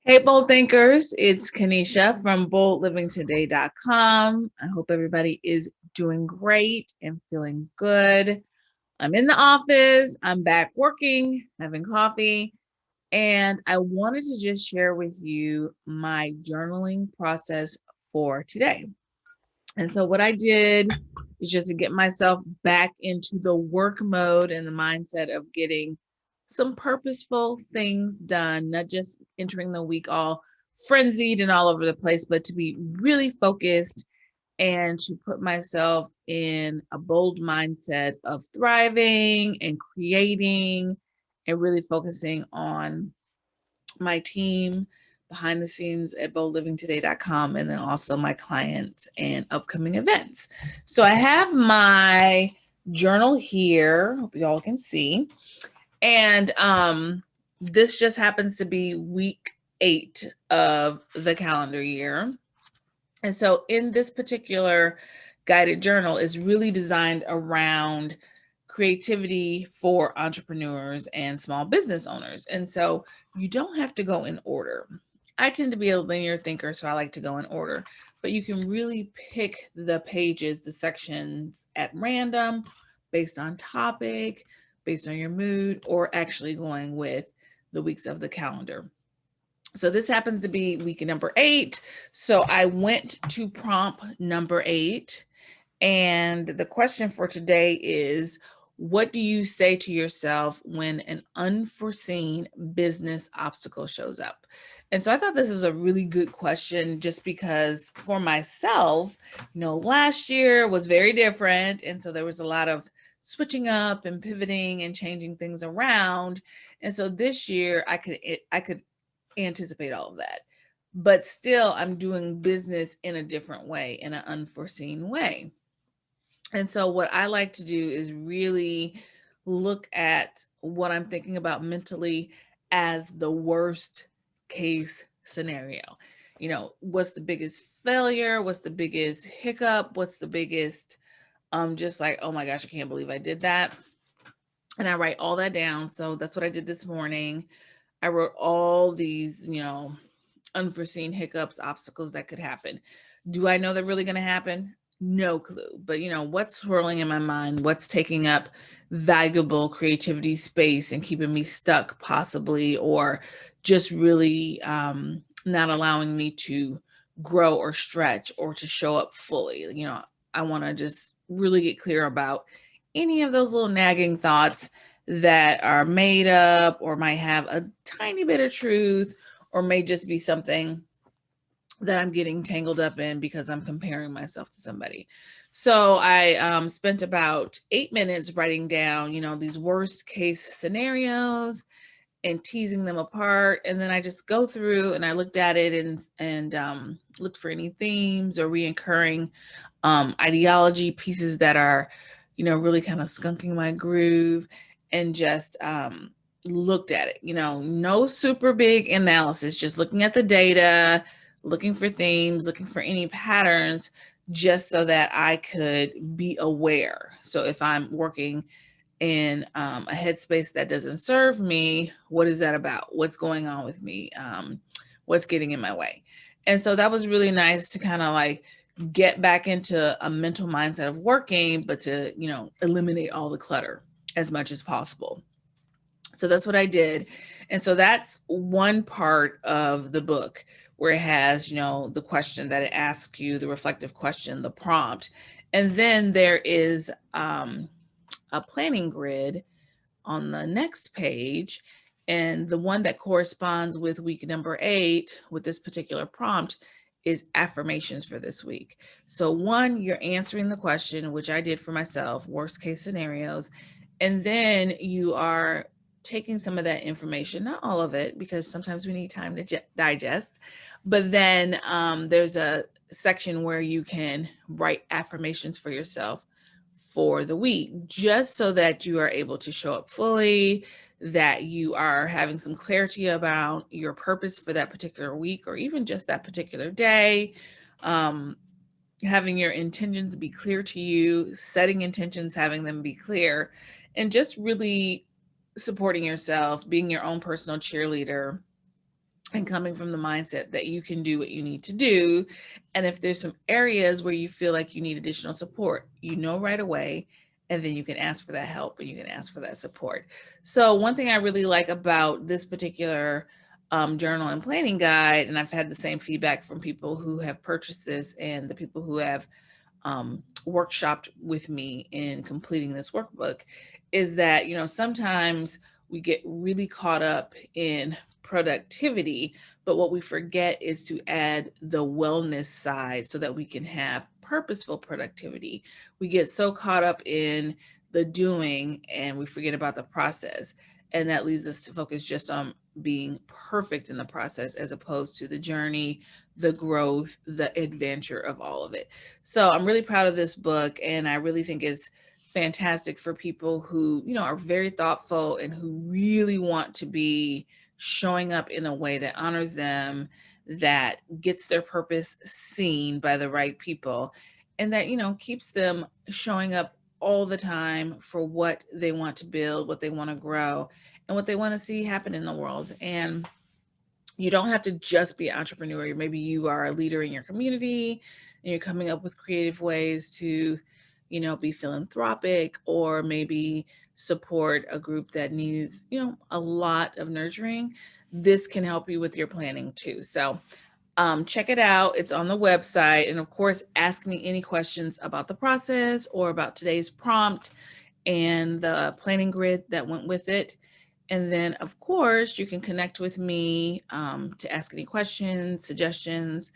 Hey, Bold Thinkers, it's Kanisha from boldlivingtoday.com. I hope everybody is doing great and feeling good. I'm in the office, I'm back working, having coffee, and I wanted to just share with you my journaling process for today. And so, what I did is just to get myself back into the work mode and the mindset of getting some purposeful things done, not just entering the week all frenzied and all over the place, but to be really focused and to put myself in a bold mindset of thriving and creating and really focusing on my team behind the scenes at boldlivingtoday.com and then also my clients and upcoming events. So I have my journal here. Hope you all can see. And this just happens to be week 8 of the calendar year. And so in this particular guided journal is really designed around creativity for entrepreneurs and small business owners. And so you don't have to go in order. I tend to be a linear thinker, so I like to go in order, but you can really pick the pages, the sections at random based on topic, based on your mood, or actually going with the weeks of the calendar. So this happens to be week number 8. So I went to prompt number 8. And the question for today is, what do you say to yourself when an unforeseen business obstacle shows up? And so I thought this was a really good question just because for myself, last year was very different. And so there was a lot of switching up and pivoting and changing things around. And so this year I could anticipate all of that. But still, I'm doing business in a different way, in an unforeseen way. And so, what I like to do is really look at what I'm thinking about mentally as the worst case scenario. What's the biggest failure? What's the biggest hiccup? What's the biggest, just like, oh my gosh, I can't believe I did that. And I write all that down. So, that's what I did this morning. I wrote all these, unforeseen hiccups, obstacles that could happen. Do I know they're really going to happen? No clue. But, what's swirling in my mind? What's taking up valuable creativity space and keeping me stuck, possibly, or just really not allowing me to grow or stretch or to show up fully? I want to just really get clear about any of those little nagging thoughts that are made up or might have a tiny bit of truth or may just be something that I'm getting tangled up in because I'm comparing myself to somebody. So I spent about 8 minutes writing down, these worst case scenarios and teasing them apart. And then I just go through and I looked at it and looked for any themes or reoccurring ideology pieces that are, really kind of skunking my groove and just looked at it. No super big analysis, just looking at the data, looking for themes, looking for any patterns, just so that I could be aware. So if I'm working in a headspace that doesn't serve me, what is that about? What's going on with me? What's getting in my way? And so that was really nice to kind of like get back into a mental mindset of working, but to, eliminate all the clutter as much as possible. So that's what I did. And so that's one part of the book where it has, the question that it asks you, the reflective question, the prompt. And then there is a planning grid on the next page. And the one that corresponds with week number 8 with this particular prompt is affirmations for this week. So, one, you're answering the question, which I did for myself, worst case scenarios. And then you are taking some of that information, not all of it, because sometimes we need time to digest. But then there's a section where you can write affirmations for yourself for the week, just so that you are able to show up fully, that you are having some clarity about your purpose for that particular week or even just that particular day. Having your intentions be clear to you, setting intentions, having them be clear, and just really supporting yourself, being your own personal cheerleader, and coming from the mindset that you can do what you need to do. And if there's some areas where you feel like you need additional support, you know right away, and then you can ask for that help and you can ask for that support. So one thing I really like about this particular journal and planning guide, and I've had the same feedback from people who have purchased this and the people who have workshopped with me in completing this workbook, is that, you know, sometimes we get really caught up in productivity, but what we forget is to add the wellness side so that we can have purposeful productivity. We get so caught up in the doing and we forget about the process. And that leads us to focus just on being perfect in the process as opposed to the journey, the growth, the adventure of all of it. So I'm really proud of this book, and I really think it's fantastic for people who, you know, are very thoughtful and who really want to be showing up in a way that honors them, that gets their purpose seen by the right people, and that, you know, keeps them showing up all the time for what they want to build, what they want to grow, and what they want to see happen in the world. And you don't have to just be an entrepreneur. Maybe you are a leader in your community and you're coming up with creative ways to, you know, be philanthropic, or maybe support a group that needs, you know, a lot of nurturing. This can help you with your planning too. So check it out. It's on the website. And of course, ask me any questions about the process or about today's prompt and the planning grid that went with it. And then, of course, you can connect with me to ask any questions, suggestions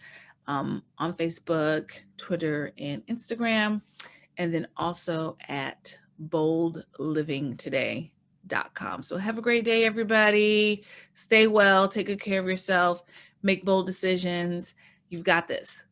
on Facebook, Twitter, and Instagram. And then also at boldlivingtoday.com. So have a great day, everybody. Stay well, take good care of yourself, make bold decisions. You've got this.